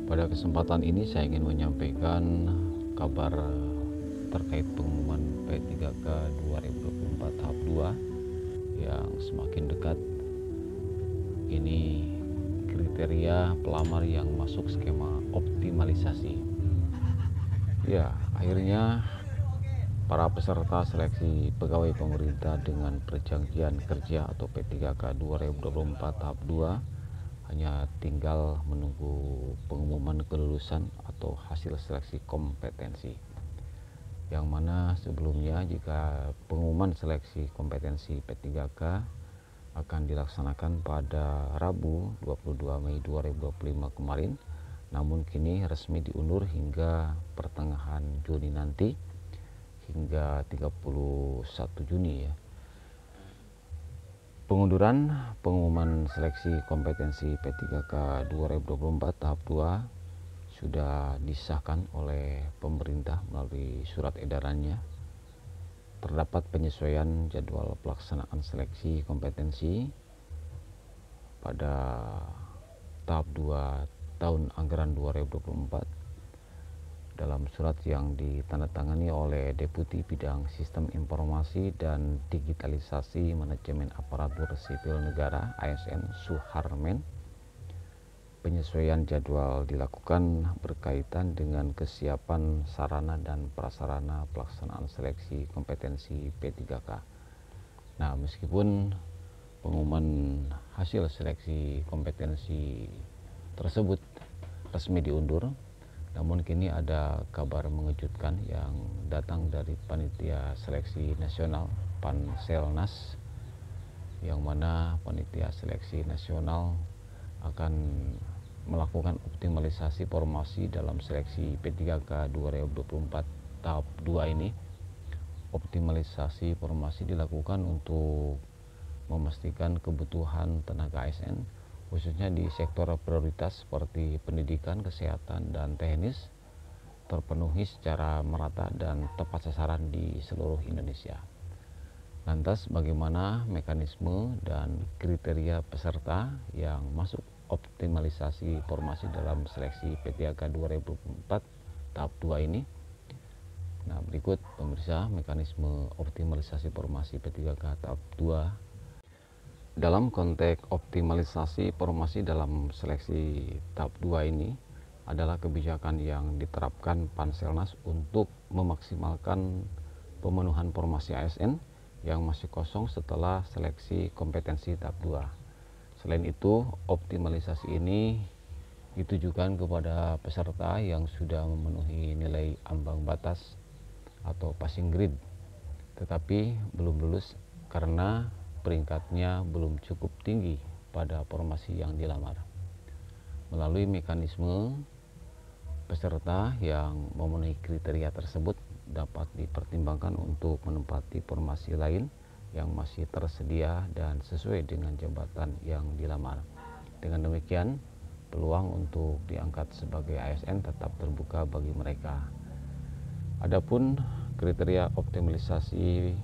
Pada kesempatan ini saya ingin menyampaikan kabar terkait pengumuman P3K 2024 tahap 2 yang semakin dekat. Ini kriteria pelamar yang masuk skema optimalisasi. Ya, akhirnya para peserta seleksi pegawai pemerintah dengan perjanjian kerja atau P3K 2024 tahap 2 hanya tinggal menunggu pengumuman kelulusan atau hasil seleksi kompetensi, yang mana sebelumnya jika pengumuman seleksi kompetensi P3K akan dilaksanakan pada Rabu 22 Mei 2025 kemarin, namun kini resmi diundur hingga pertengahan Juni nanti, hingga 31 Juni ya. Pengunduran pengumuman seleksi kompetensi P3K 2024 tahap 2 sudah disahkan oleh pemerintah melalui surat edarannya. Terdapat penyesuaian jadwal pelaksanaan seleksi kompetensi pada tahap 2 tahun anggaran 2024 dalam surat yang ditandatangani oleh Deputi Bidang Sistem Informasi dan Digitalisasi Manajemen Aparatur Sipil Negara ASN Suharmen. Penyesuaian jadwal dilakukan berkaitan dengan kesiapan sarana dan prasarana pelaksanaan seleksi kompetensi P3K. Nah, meskipun pengumuman hasil seleksi kompetensi tersebut resmi diundur, namun kini ada kabar mengejutkan yang datang dari Panitia Seleksi Nasional Panselnas, yang mana Panitia Seleksi Nasional akan melakukan optimalisasi formasi dalam seleksi P3K 2024 tahap 2 ini. Optimalisasi formasi dilakukan untuk memastikan kebutuhan tenaga ASN khususnya di sektor prioritas seperti pendidikan, kesehatan, dan teknis terpenuhi secara merata dan tepat sasaran di seluruh Indonesia. Lantas bagaimana mekanisme dan kriteria peserta yang masuk optimalisasi formasi dalam seleksi P3K 2024 tahap 2 ini? Nah, berikut pemirsa mekanisme optimalisasi formasi P3K tahap 2. Dalam konteks optimalisasi formasi dalam seleksi tahap 2 ini adalah kebijakan yang diterapkan Panselnas untuk memaksimalkan pemenuhan formasi ASN yang masih kosong setelah seleksi kompetensi tahap 2. Selain itu, optimalisasi ini ditujukan kepada peserta yang sudah memenuhi nilai ambang batas atau passing grade, tetapi belum lulus karena peringkatnya belum cukup tinggi pada formasi yang dilamar. Melalui mekanisme, peserta yang memenuhi kriteria tersebut dapat dipertimbangkan untuk menempati formasi lain yang masih tersedia dan sesuai dengan jabatan yang dilamar. Dengan demikian, peluang untuk diangkat sebagai ASN tetap terbuka bagi mereka. Adapun kriteria optimalisasi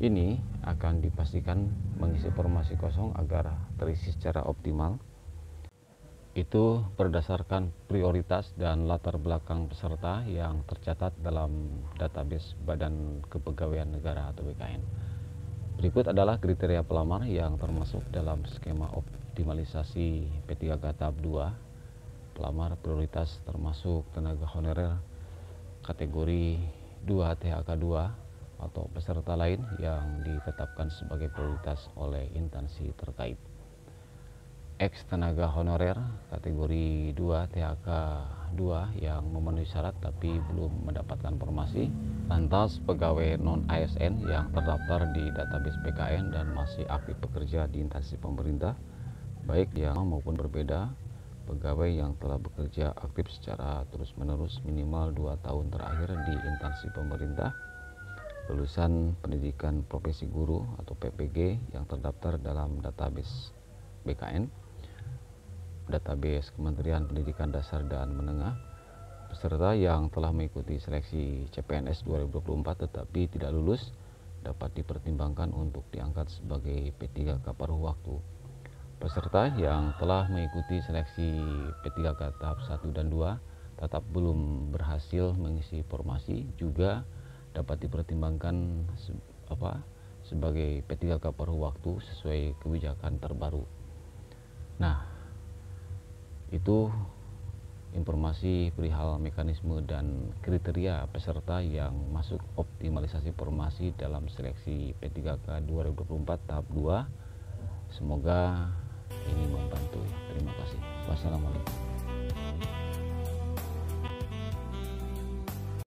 ini akan dipastikan mengisi formasi kosong agar terisi secara optimal. Itu berdasarkan prioritas dan latar belakang peserta yang tercatat dalam database Badan Kepegawaian Negara atau BKN. Berikut adalah kriteria pelamar yang termasuk dalam skema optimalisasi P3K tahap 2. Pelamar prioritas termasuk tenaga honorer kategori 2 THK 2 atau peserta lain yang ditetapkan sebagai prioritas oleh instansi terkait. Ex tenaga honorer kategori 2 THK 2 yang memenuhi syarat tapi belum mendapatkan formasi. Lantas pegawai non ASN yang terdaftar di database BKN dan masih aktif bekerja di instansi pemerintah, baik yang maupun berbeda. Pegawai yang telah bekerja aktif secara terus-menerus minimal 2 tahun terakhir di instansi pemerintah, lulusan pendidikan profesi guru atau PPG yang terdaftar dalam database BKN, database Kementerian Pendidikan Dasar dan Menengah, peserta yang telah mengikuti seleksi CPNS 2024 tetapi tidak lulus dapat dipertimbangkan untuk diangkat sebagai P3K paruh waktu. Peserta yang telah mengikuti seleksi P3K tahap 1 dan 2 tetap belum berhasil mengisi formasi juga dapat dipertimbangkan sebagai P3K paruh waktu sesuai kebijakan terbaru. Nah, itu informasi perihal mekanisme dan kriteria peserta yang masuk optimalisasi formasi dalam seleksi P3K 2024 tahap 2. Semoga ini membantu. Terima kasih. Wassalamualaikum.